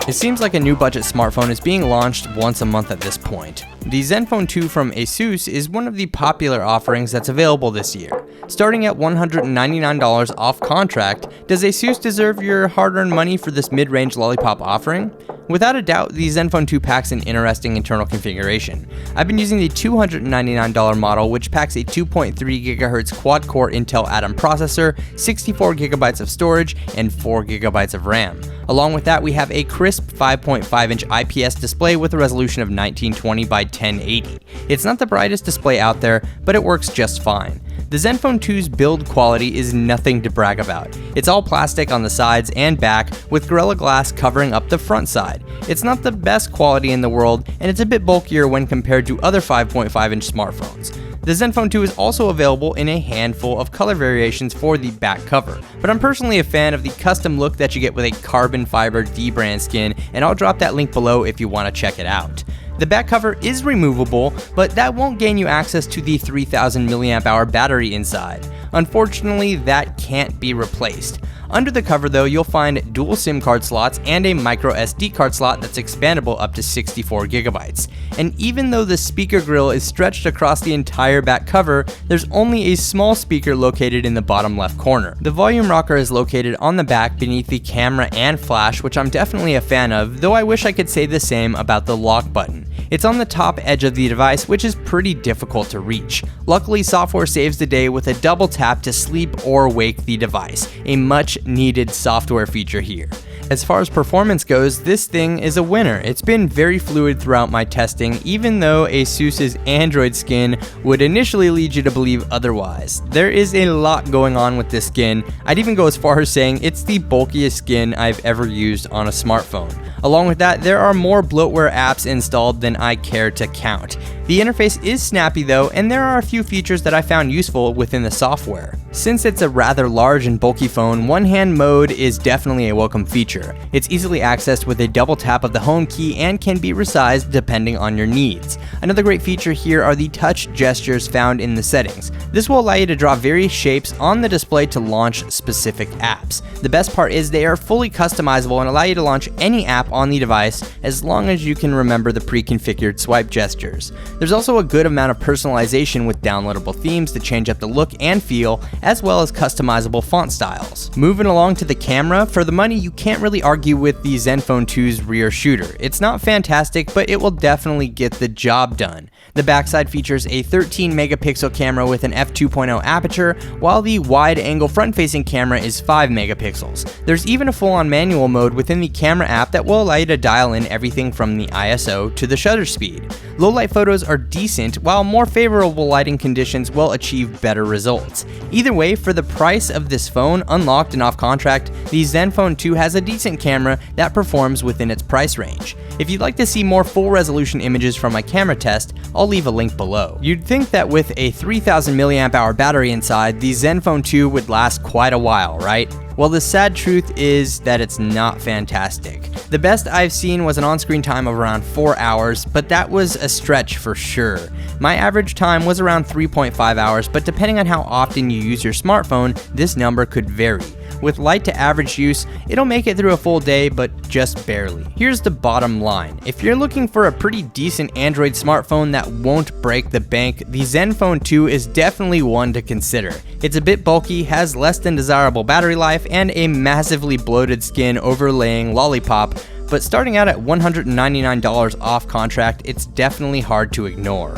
It seems like a new budget smartphone is being launched once a month at this point. The Zenfone 2 from ASUS is one of the popular offerings that's available this year. Starting at $199 off contract, does ASUS deserve your hard-earned money for this mid-range lollipop offering? Without a doubt, the Zenfone 2 packs an interesting internal configuration. I've been using the $299 model, which packs a 2.3 GHz quad-core Intel Atom processor, 64 GB of storage, and 4 GB of RAM. Along with that, we have a crisp 5.5-inch IPS display with a resolution of 1920 by 1080. It's not the brightest display out there, but it works just fine. The Zenfone 2's build quality is nothing to brag about. It's all plastic on the sides and back, with Gorilla Glass covering up the front side. It's not the best quality in the world, and it's a bit bulkier when compared to other 5.5-inch smartphones. The Zenfone 2 is also available in a handful of color variations for the back cover, but I'm personally a fan of the custom look that you get with a carbon fiber D-brand skin, and I'll drop that link below if you want to check it out. The back cover is removable, but that won't gain you access to the 3000 mAh battery inside. Unfortunately, that can't be replaced. Under the cover though, you'll find dual SIM card slots and a micro SD card slot that's expandable up to 64 GB. And even though the speaker grill is stretched across the entire back cover, there's only a small speaker located in the bottom left corner. The volume rocker is located on the back beneath the camera and flash, which I'm definitely a fan of, though I wish I could say the same about the lock button. It's on the top edge of the device, which is pretty difficult to reach. Luckily, software saves the day with a double tap to sleep or wake the device, a much needed software feature here. As far as performance goes, this thing is a winner. It's been very fluid throughout my testing, even though ASUS's Android skin would initially lead you to believe otherwise. There is a lot going on with this skin. I'd even go as far as saying it's the bulkiest skin I've ever used on a smartphone. Along with that, there are more bloatware apps installed than I care to count. The interface is snappy though, and there are a few features that I found useful within the software. Since it's a rather large and bulky phone, one-hand mode is definitely a welcome feature. It's easily accessed with a double tap of the home key and can be resized depending on your needs. Another great feature here are the touch gestures found in the settings. This will allow you to draw various shapes on the display to launch specific apps. The best part is they are fully customizable and allow you to launch any app on the device as long as you can remember the pre-configured swipe gestures. There's also a good amount of personalization with downloadable themes to change up the look and feel, as well as customizable font styles. Moving along to the camera, for the money you can't really argue with the Zenfone 2's rear shooter. It's not fantastic, but it will definitely get the job done. The backside features a 13 megapixel camera with an f2.0 aperture, while the wide-angle front-facing camera is 5 megapixels. There's even a full-on manual mode within the camera app that will allow you to dial in everything from the ISO to the shutter speed. Low-light photos are decent, while more favorable lighting conditions will achieve better results. Either way, for the price of this phone, unlocked and off contract, the Zenfone 2 has a decent camera that performs within its price range. If you'd like to see more full-resolution images from my camera test, I'll leave a link below. You'd think that with a 3000 mAh battery inside, the Zenfone 2 would last quite a while, right? Well, the sad truth is that it's not fantastic. The best I've seen was an on-screen time of around 4 hours, but that was a stretch for sure. My average time was around 3.5 hours, but depending on how often you use your smartphone, this number could vary. With light to average use, it'll make it through a full day, but just barely. Here's the bottom line. If you're looking for a pretty decent Android smartphone that won't break the bank, the Zenfone 2 is definitely one to consider. It's a bit bulky, has less than desirable battery life, and a massively bloated skin overlaying lollipop, but starting out at $199 off contract, it's definitely hard to ignore.